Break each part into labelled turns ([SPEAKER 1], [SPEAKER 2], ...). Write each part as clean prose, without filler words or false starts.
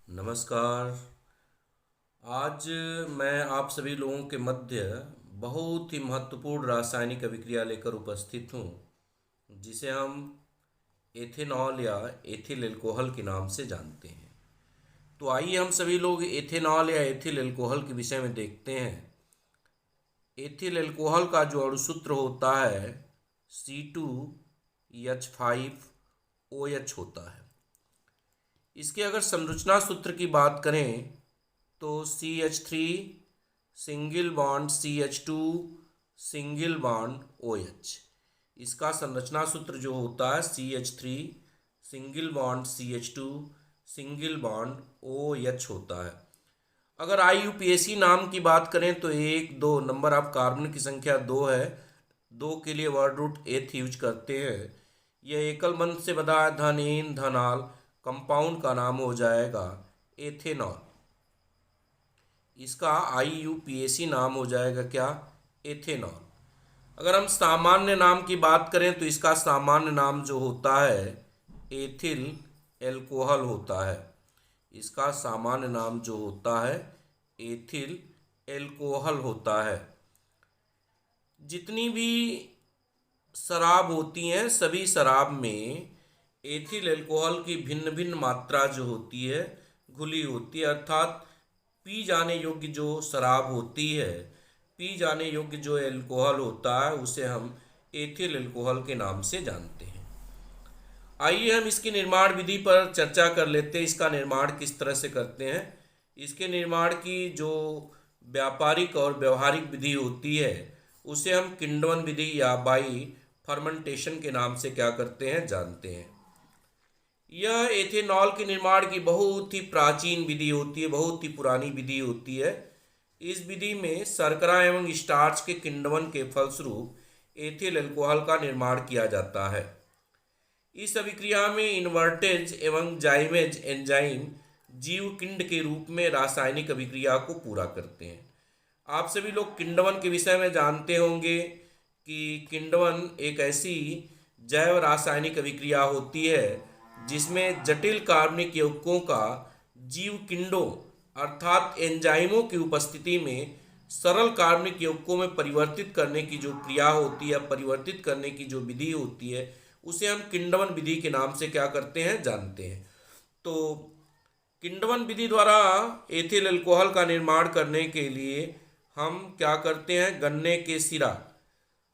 [SPEAKER 1] नमस्कार। आज मैं आप सभी लोगों के मध्य बहुत ही महत्वपूर्ण रासायनिक अभिक्रिया लेकर उपस्थित हूँ, जिसे हम एथेनॉल या एथिल अल्कोहल के नाम से जानते हैं। तो आइए हम सभी लोग एथेनॉल या एथिल अल्कोहल के विषय में देखते हैं। एथिल अल्कोहल का जो अणुसूत्र होता है C2H5OH होता है। इसके अगर संरचना सूत्र की बात करें तो CH3 single bond CH2 single bond OH। इसका संरचना सूत्र जो होता है CH3 single bond CH2 single bond OH होता है। अगर IUPAC नाम की बात करें तो 1 2 नंबर ऑफ कार्बन की संख्या 2 है। 2 के लिए वर्ड रूट एथ यूज करते हैं। यह एकल बंध से बना है धन इन धनाल कंपाउंड का नाम हो जाएगा एथेनॉल। इसका IUPAC नाम हो जाएगा क्या? एथेनॉल। अगर हम सामान्य नाम की बात करें तो इसका सामान्य नाम जो होता है एथिल एल्कोहल होता है। इसका सामान्य नाम जो होता है एथिल एल्कोहल होता है। जितनी भी शराब होती हैं सभी शराब में एथिल अल्कोहल की भिन्न भिन्न मात्रा जो होती है घुली होती है, अर्थात पी जाने योग्य जो शराब होती है, पी जाने योग्य जो अल्कोहल होता है उसे हम एथिल अल्कोहल के नाम से जानते हैं। आइए हम इसकी निर्माण विधि पर चर्चा कर लेते हैं। इसका निर्माण किस तरह से करते हैं। इसके निर्माण की जो व्यापारिक और व्यवहारिक विधि होती है उसे हम किण्वन विधि या बाई फर्मेंटेशन के नाम से क्या करते हैं, जानते हैं। यह एथेनॉल के निर्माण की बहुत ही प्राचीन विधि होती है, बहुत ही पुरानी विधि होती है। इस विधि में शर्करा एवं स्टार्च के किण्वन के फलस्वरूप एथिल अल्कोहल का निर्माण किया जाता है। इस अभिक्रिया में इन्वर्टेज एवं जाइमेज एंजाइम जीवकिंड के रूप में रासायनिक अभिक्रिया को पूरा करते हैं। आप सभी लोग किण्वन के विषय में जानते होंगे कि किण्वन एक ऐसी जैव रासायनिक अभिक्रिया होती है जिसमें जटिल कार्बनिक यौगिकों का जीवकिंडों अर्थात एंजाइमों की उपस्थिति में सरल कार्बनिक यौगिकों में परिवर्तित करने की जो क्रिया होती है, परिवर्तित करने की जो विधि होती है उसे हम किण्वन विधि के नाम से क्या करते हैं, जानते हैं। तो किण्वन विधि द्वारा एथिल अल्कोहल का निर्माण करने के लिए हम क्या करते हैं, गन्ने के सिरा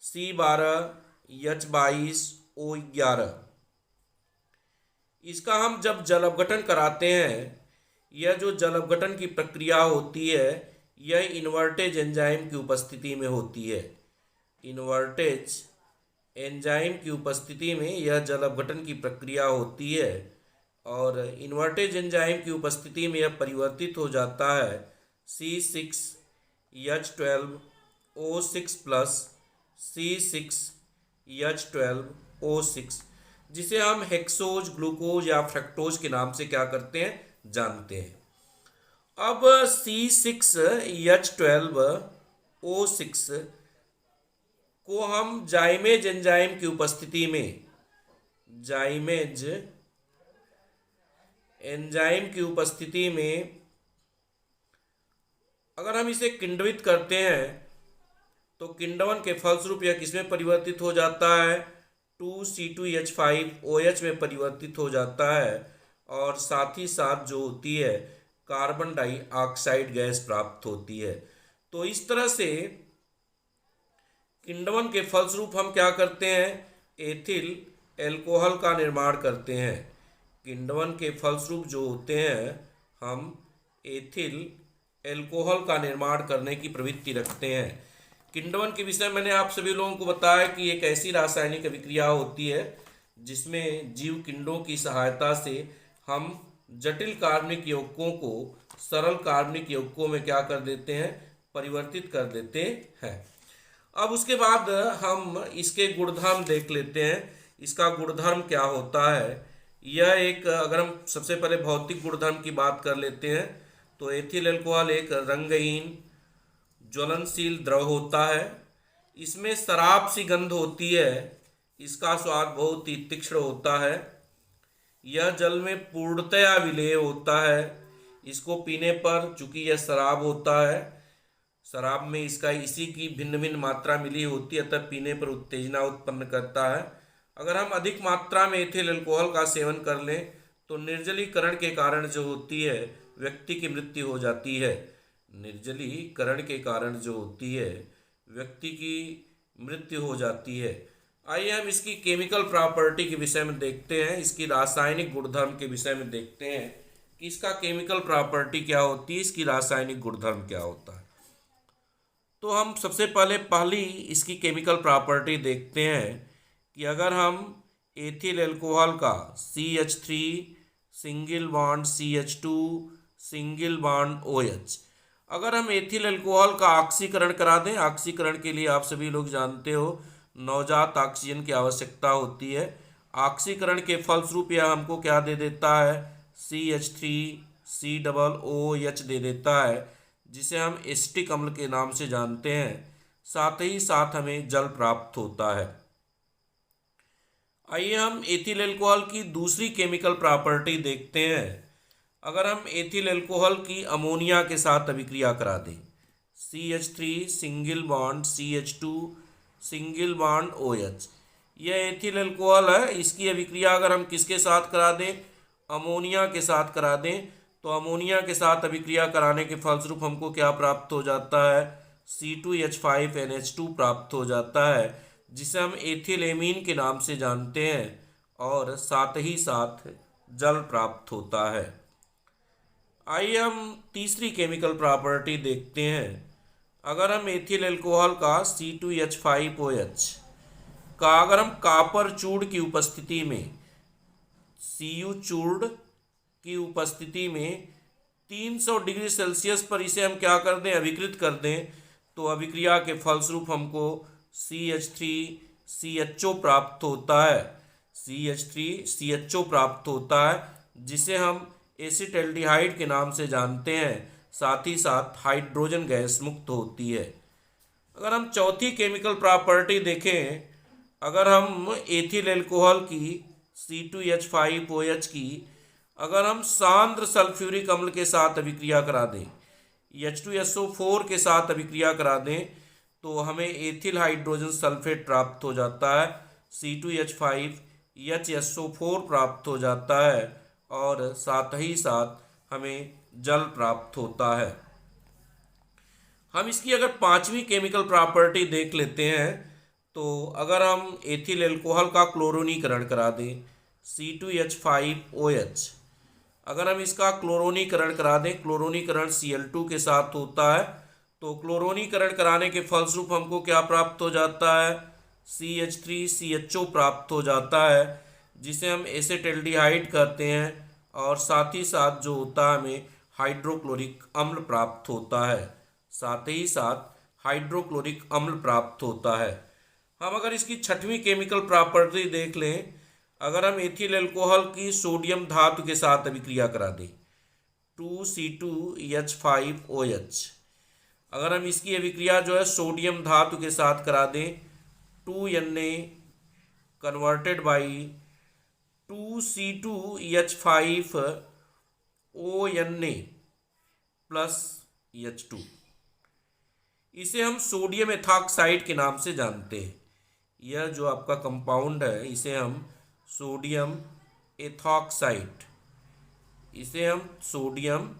[SPEAKER 1] C12H22O11 इसका हम जब जल अपघटन कराते हैं, यह जो जल अपघटन की प्रक्रिया होती है यह इन्वर्टेज एंजाइम की उपस्थिति में होती है। इन्वर्टेज एंजाइम की उपस्थिति में यह जल अपघटन की प्रक्रिया होती है और इन्वर्टेज एंजाइम की उपस्थिति में यह परिवर्तित हो जाता है C6H12O6 प्लस C6H12O6, जिसे हम हेक्सोज ग्लूकोज या फ्रक्टोज के नाम से क्या करते हैं, जानते हैं। अब C6H12O6 को हम जाइमेज एंजाइम की उपस्थिति में, जाइमेज एंजाइम की उपस्थिति में अगर हम इसे किण्वित करते हैं तो किण्वन के फलस्वरूप यह किसमें परिवर्तित हो जाता है, 2C2H5OH में परिवर्तित हो जाता है और साथ ही साथ जो होती है कार्बन डाइऑक्साइड गैस प्राप्त होती है। तो इस तरह से किण्वन के फलस्वरूप हम क्या करते हैं, एथिल अल्कोहल का निर्माण करते हैं। किण्वन के फलस्वरूप जो होते हैं हम एथिल अल्कोहल का निर्माण करने की प्रवृत्ति रखते हैं। किण्वन के विषय मैंने आप सभी लोगों को बताया कि एक ऐसी रासायनिक अभिक्रिया होती है जिसमें जीवकिंडों की सहायता से हम जटिल कार्बनिक यौगिकों को सरल कार्बनिक यौगिकों में क्या कर देते हैं, परिवर्तित कर देते हैं। अब उसके बाद हम इसके गुणधर्म देख लेते हैं। इसका गुणधर्म क्या होता है। यह एक, अगर हम सबसे पहले भौतिक गुणधर्म की बात कर लेते हैं तो एथिल अल्कोहल एक रंगहीन ज्वलनशील द्रव होता है। इसमें शराब सी गंध होती है। इसका स्वाद बहुत ही तीक्ष्ण होता है। यह जल में पूर्णतया विलेय होता है। इसको पीने पर, चूंकि यह शराब होता है, शराब में इसका इसी की भिन्न भिन्न मात्रा मिली होती है, अतः पीने पर उत्तेजना उत्पन्न करता है। अगर हम अधिक मात्रा में एथिल अल्कोहल का सेवन कर लें तो निर्जलीकरण के कारण जो होती है व्यक्ति की मृत्यु हो जाती है। निर्जलीकरण के कारण जो होती है व्यक्ति की मृत्यु हो जाती है। आइए हम इसकी केमिकल प्रॉपर्टी के विषय में देखते हैं, इसकी रासायनिक गुणधर्म के विषय में देखते हैं कि इसका केमिकल प्रॉपर्टी क्या होती है, इसकी रासायनिक गुणधर्म क्या होता है। तो हम सबसे पहली इसकी केमिकल प्रॉपर्टी देखते हैं कि अगर हम एथिल अल्कोहल का CH3 single bond CH2 single bond OH, अगर हम एथिल अल्कोहल का ऑक्सीकरण करा दें, ऑक्सीकरण के लिए आप सभी लोग जानते हो नवजात ऑक्सीजन की आवश्यकता होती है। ऑक्सीकरण के फलस्वरूप यह हमको क्या दे देता है, CH3COOH दे देता है, जिसे हम एसिटिक अम्ल के नाम से जानते हैं। साथ ही साथ हमें जल प्राप्त होता है। आइए हम एथिल अल्कोहल की दूसरी केमिकल प्रॉपर्टी देखते हैं। अगर हम एथिल अल्कोहल की अमोनिया के साथ अभिक्रिया करा दें, CH3 single bond CH2 single bond OH, यह एथिल अल्कोहल है। इसकी अभिक्रिया अगर हम किसके साथ करा दें, अमोनिया के साथ करा दें, तो अमोनिया के साथ अभिक्रिया कराने के फलस्वरूप हमको क्या प्राप्त हो जाता है, C2H5NH2 प्राप्त हो जाता है, जिसे हम एथिल एमीन के नाम से जानते हैं, और साथ ही साथ जल प्राप्त होता है। आइए हम तीसरी केमिकल प्रॉपर्टी देखते हैं। अगर हम एथिल अल्कोहल का C2H5OH का अगर हम कॉपर चूड़ की उपस्थिति में, Cu चूड़ की उपस्थिति में 300 डिग्री सेल्सियस पर इसे हम क्या कर दें, अभिकृत कर दें, तो अभिक्रिया के फलस्वरूप हमको CH3CHO प्राप्त होता है। CH3CHO प्राप्त होता है, जिसे हम एसिटाल्डिहाइड के नाम से जानते हैं। साथ ही साथ हाइड्रोजन गैस मुक्त होती है। अगर हम चौथी केमिकल प्रॉपर्टी देखें, अगर हम एथिल अल्कोहल की C2H5OH की अगर हम सांद्र सल्फ्यूरिक अम्ल के साथ अभिक्रिया करा दें, H2SO4 के साथ अभिक्रिया करा दें, तो हमें एथिल हाइड्रोजन सल्फेट प्राप्त हो जाता है, C2H5HSO4 प्राप्त हो जाता है, और साथ ही साथ हमें जल प्राप्त होता है। हम इसकी अगर पांचवी केमिकल प्रॉपर्टी देख लेते हैं, तो अगर हम एथिल अल्कोहल का क्लोरोनीकरण करा दें, C2H5OH, अगर हम इसका क्लोरोनीकरण करा दें, क्लोरोनीकरण Cl2 के साथ होता है, तो क्लोरोनीकरण कराने के फलस्वरूप हमको क्या प्राप्त हो जाता है, CH3CHO प्राप्त हो जाता है, जिसे हम एसिटाल्डिहाइड कहते हैं, और साथ ही साथ जो होता है हमें हाइड्रोक्लोरिक अम्ल प्राप्त होता है। साथ ही साथ हाइड्रोक्लोरिक अम्ल प्राप्त होता है। हम अगर इसकी छठवीं केमिकल प्रॉपर्टी देख लें, अगर हम एथिल अल्कोहल की सोडियम धातु के साथ अभिक्रिया करा दें, 2C2H5OH, अगर हम इसकी अभिक्रिया जो है सोडियम धातु के साथ करा दें, 2Na converted by 2C2H5ONa plus H2, इसे हम सोडियम एथॉक्साइड के नाम से जानते हैं। यह जो आपका कंपाउंड है, इसे हम सोडियम एथॉक्साइड, इसे हम सोडियम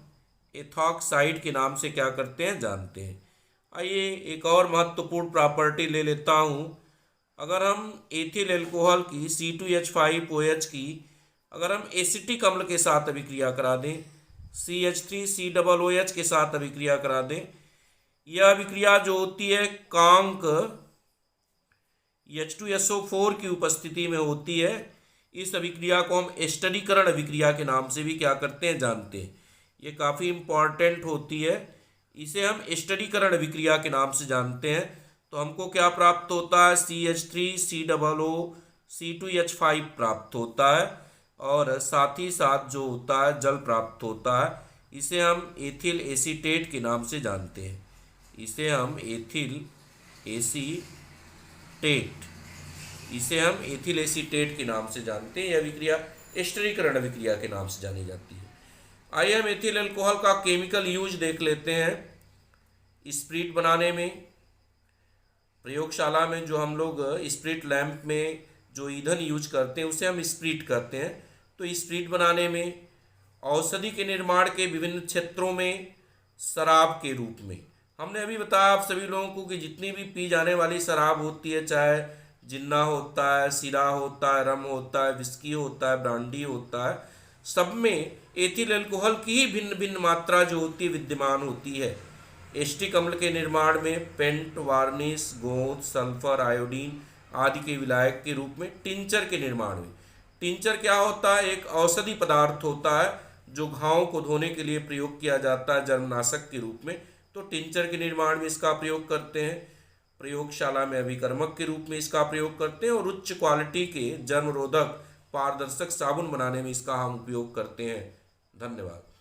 [SPEAKER 1] एथॉक्साइड के नाम से क्या करते हैं, जानते हैं। आइए एक और महत्वपूर्ण प्रॉपर्टी ले लेता हूँ। अगर हम एथिल अल्कोहल की C2H5OH की अगर हम एसिटिक अम्ल के साथ अभिक्रिया करा दें, CH3COOH के साथ अभिक्रिया करा दें, यह अभिक्रिया जो होती है कांक H2SO4 की उपस्थिति में होती है। इस अभिक्रिया को हम एस्टरीकरण अभिक्रिया के नाम से भी क्या करते हैं, जानते हैं। ये काफ़ी इम्पॉर्टेंट होती है, इसे हम एस्टरीकरण अभिक्रिया के नाम से जानते हैं। तो हमको क्या प्राप्त होता है, CH3COO C2H5 प्राप्त होता है, और साथ ही साथ जो होता है जल प्राप्त होता है। इसे हम एथिल एसीटेट के नाम से जानते हैं। इसे हम एथिल एसीटेट के नाम से जानते हैं। यह अभिक्रिया एस्टरीकरण अभिक्रिया के नाम से जानी जाती है। आइए हम एथिल अल्कोहल का केमिकल यूज देख लेते हैं। स्प्रिट बनाने में, प्रयोगशाला में जो हम लोग स्प्रिट लैंप में जो ईंधन यूज करते हैं उसे हम स्प्रिट कहते हैं। तो स्प्रिट बनाने में, औषधि के निर्माण के विभिन्न क्षेत्रों में, शराब के रूप में। हमने अभी बताया आप सभी लोगों को कि जितनी भी पी जाने वाली शराब होती है, चाहे जिन्ना होता है, सिरा होता है, रम होता है, विस्की होता है, ब्रांडी होता है, सब में एथिल अल्कोहल की ही भिन्न भिन्न मात्रा जो होती है विद्यमान होती है। एस्टिक अम्ल के निर्माण में पेंट, वार्निश, गोंद, सल्फर, आयोडीन आदि के विलायक के रूप में। टिंचर के निर्माण में, टिंचर क्या होता है? एक औषधि पदार्थ होता है जो घावों को धोने के लिए प्रयोग किया जाता है जर्मनाशक के रूप में। तो टिंचर के निर्माण में इसका प्रयोग करते हैं। प्रयोगशाला में अभिकर्मक के रूप में इसका प्रयोग करते हैं और उच्च क्वालिटी के जर्मरोधक पारदर्शक साबुन बनाने में इसका हम उपयोग करते हैं। धन्यवाद।